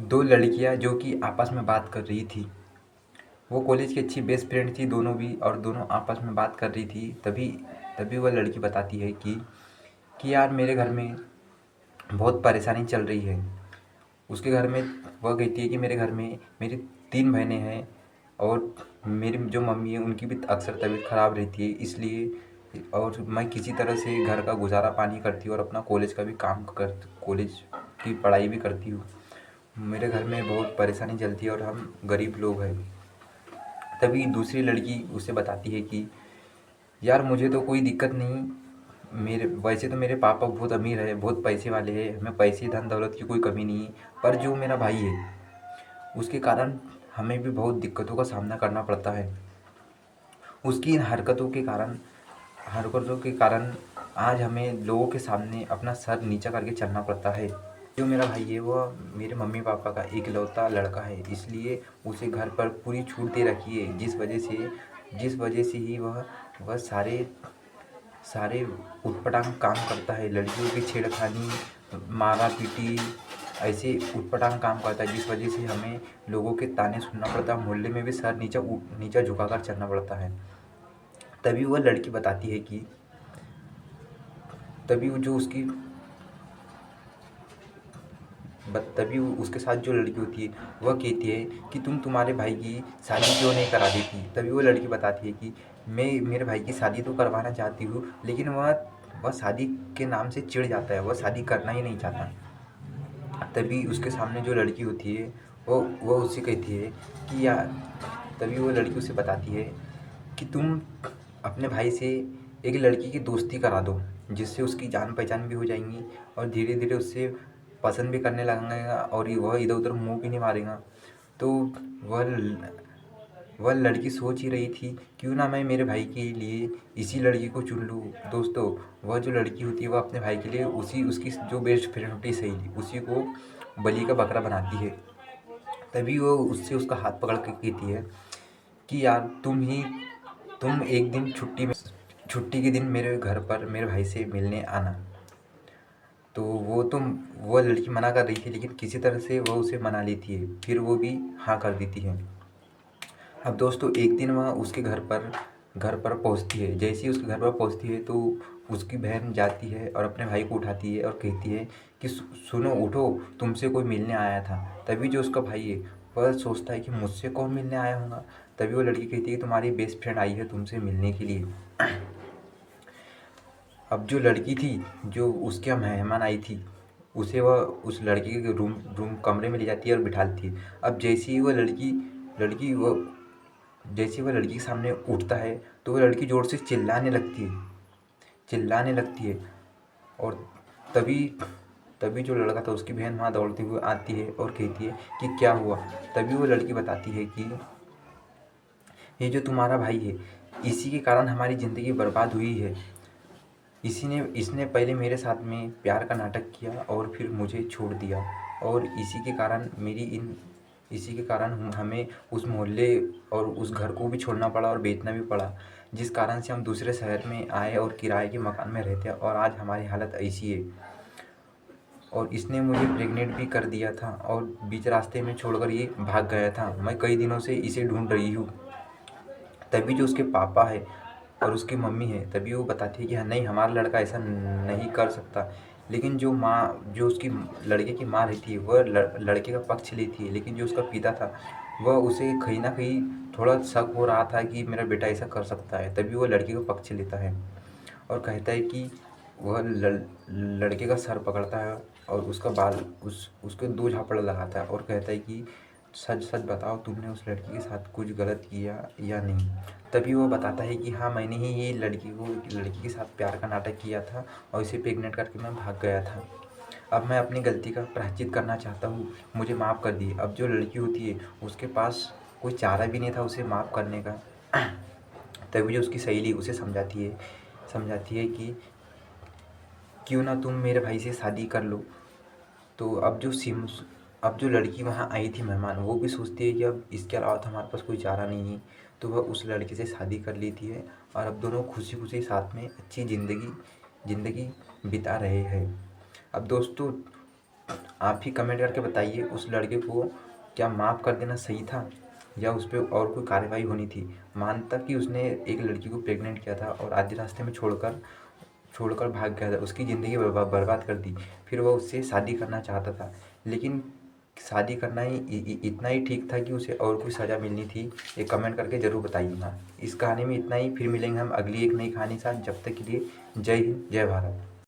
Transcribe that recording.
दो लड़कियां जो कि आपस में बात कर रही थी। वो कॉलेज की अच्छी बेस्ट फ्रेंड थी दोनों भी, और दोनों आपस में बात कर रही थी। तभी तभी वह लड़की बताती है कि यार मेरे घर में बहुत परेशानी चल रही है। उसके घर में वह कहती है कि मेरे घर में मेरी 3 बहनें हैं, और मेरी जो मम्मी है उनकी भी अक्सर तबीयत ख़राब रहती है, इसलिए और मैं किसी तरह से घर का गुजारा पानी करती हूँ और अपना कॉलेज का भी काम कर कॉलेज की पढ़ाई भी करती हूँ। मेरे घर में बहुत परेशानी चलती है और हम गरीब लोग हैं। तभी दूसरी लड़की उसे बताती है कि यार मुझे तो कोई दिक्कत नहीं, मेरे वैसे तो मेरे पापा बहुत अमीर है, बहुत पैसे वाले हैं, हमें पैसे धन दौलत की कोई कमी नहीं है। पर जो मेरा भाई है उसके कारण हमें भी बहुत दिक्कतों का सामना करना पड़ता है। उसकी इन हरकतों के कारण आज हमें लोगों के सामने अपना सर नीचा करके चलना पड़ता है। जो मेरा भाई है वह मेरे मम्मी पापा का इकलौता लड़का है, इसलिए उसे घर पर पूरी छूट दे रखी है, जिस वजह से ही वह सारे सारे उटपटांग काम करता है। लड़कियों की छेड़खानी, मारा पीटी, ऐसे उटपटांग काम करता है, जिस वजह से हमें लोगों के ताने सुनना पड़ता है। मोहल्ले में भी सर नीचा झुकाकर चलना पड़ता है। तभी वह लड़की बताती है कि तभी वो जो उसकी तभी उसके साथ जो लड़की होती है वह कहती है कि तुम तुम्हारे भाई की शादी क्यों नहीं करा देती। तभी वो लड़की बताती है कि मैं मेरे भाई की शादी तो करवाना चाहती हूँ, लेकिन वह शादी के नाम से चिढ़ जाता है, वह शादी करना ही नहीं चाहता। तभी उसके सामने जो लड़की होती है वो उससे कहती है कि यार, तभी वो लड़की उसे बताती है कि तुम अपने भाई से एक लड़की की दोस्ती करा दो, जिससे उसकी जान पहचान भी हो जाएंगी और धीरे धीरे उससे पसंद भी करने लगेगा, और वह इधर उधर मुंह भी नहीं मारेगा। तो वह लड़की सोच ही रही थी क्यों ना मैं मेरे भाई के लिए इसी लड़की को चुन लूँ। दोस्तों, वह जो लड़की होती है वह अपने भाई के लिए उसकी जो बेस्ट फ्रेंड होती है सहेली, उसी को बलि का बकरा बनाती है। तभी वो उससे उसका हाथ पकड़ के कहती है कि यार तुम एक दिन छुट्टी के दिन मेरे घर पर मेरे भाई से मिलने आना। तो वो लड़की मना कर रही थी, लेकिन किसी तरह से वो उसे मना लेती है, फिर वो भी हाँ कर देती है। अब दोस्तों, एक दिन वह उसके घर पर पहुंचती है। जैसे ही उसके घर पर पहुंचती है तो उसकी बहन जाती है और अपने भाई को उठाती है और कहती है कि सुनो, उठो, तुमसे कोई मिलने आया था। तभी जो उसका भाई है वह सोचता है कि मुझसे कौन मिलने आया होगा। तभी वो लड़की कहती है कि तुम्हारी बेस्ट फ्रेंड आई है तुमसे मिलने के लिए। अब जो लड़की थी, जो उसके यहाँ मेहमान आई थी, उसे वह उस लड़की के रूम रूम कमरे में ले जाती है और बिठाती है। अब लड़की वो जैसे ही वह लड़की के सामने उठता है तो वह लड़की ज़ोर से चिल्लाने लगती है। और तभी तभी जो लड़का था उसकी बहन वहाँ दौड़ती हुई आती है और कहती है कि क्या हुआ। तभी वो लड़की बताती है कि ये जो तुम्हारा भाई है, इसी के कारण हमारी ज़िंदगी बर्बाद हुई है। इसने पहले मेरे साथ में प्यार का नाटक किया और फिर मुझे छोड़ दिया, और इसी के कारण हमें उस मोहल्ले और उस घर को भी छोड़ना पड़ा और बेचना भी पड़ा, जिस कारण से हम दूसरे शहर में आए और किराए के मकान में रहते हैं, और आज हमारी हालत ऐसी है। और इसने मुझे प्रेग्नेंट भी कर दिया था और बीच रास्ते में छोड़कर ये भाग गया था। मैं कई दिनों से इसे ढूंढ रही हूँ। तभी जो उसके पापा है और उसकी मम्मी है, तभी वो बताती है कि हाँ, नहीं, हमारा लड़का ऐसा नहीं कर सकता। लेकिन जो उसकी लड़के की माँ रहती है वह लड़के का पक्ष लेती है, लेकिन जो उसका पिता था वह उसे कहीं ना कहीं थोड़ा शक हो रहा था कि मेरा बेटा ऐसा कर सकता है। तभी वो लड़के का पक्ष लेता है और कहता है कि वह लड़के का सर पकड़ता है और उसका बाल उसके 2 झापड़ लगाता है और कहता है कि सच सच बताओ, तुमने उस लड़की के साथ कुछ गलत किया या नहीं। तभी वो बताता है कि हाँ, मैंने ही ये लड़की के साथ प्यार का नाटक किया था और इसे प्रेग्नेंट करके मैं भाग गया था। अब मैं अपनी गलती का प्रायश्चित करना चाहता हूँ, मुझे माफ़ कर दिए। अब जो लड़की होती है उसके पास कोई चारा भी नहीं था उसे माफ़ करने का। तभी जो उसकी सहेली उसे समझाती है कि क्यों ना तुम मेरे भाई से शादी कर लो। तो अब जो लड़की वहाँ आई थी मेहमान, वो भी सोचती है कि अब इसके अलावा तो हमारे पास कोई चारा नहीं है। तो वह उस लड़के से शादी कर लेती है और अब दोनों खुशी खुशी साथ में अच्छी ज़िंदगी बिता रहे हैं। अब दोस्तों, आप ही कमेंट करके बताइए, उस लड़के को क्या माफ़ कर देना सही था या उस पे और कोई कार्रवाई होनी थी। मानता कि उसने एक लड़की को प्रेग्नेंट किया था और आधे रास्ते में छोड़कर छोड़कर भाग गया था, उसकी ज़िंदगी बर्बाद कर दी। फिर वह उससे शादी करना चाहता था, लेकिन शादी करना ही इतना ही ठीक था कि उसे और कोई सज़ा मिलनी थी। ये कमेंट करके ज़रूर बताइएगा। इस कहानी में इतना ही, फिर मिलेंगे हम अगली एक नई कहानी के साथ। जब तक के लिए जय हिंद, जय भारत।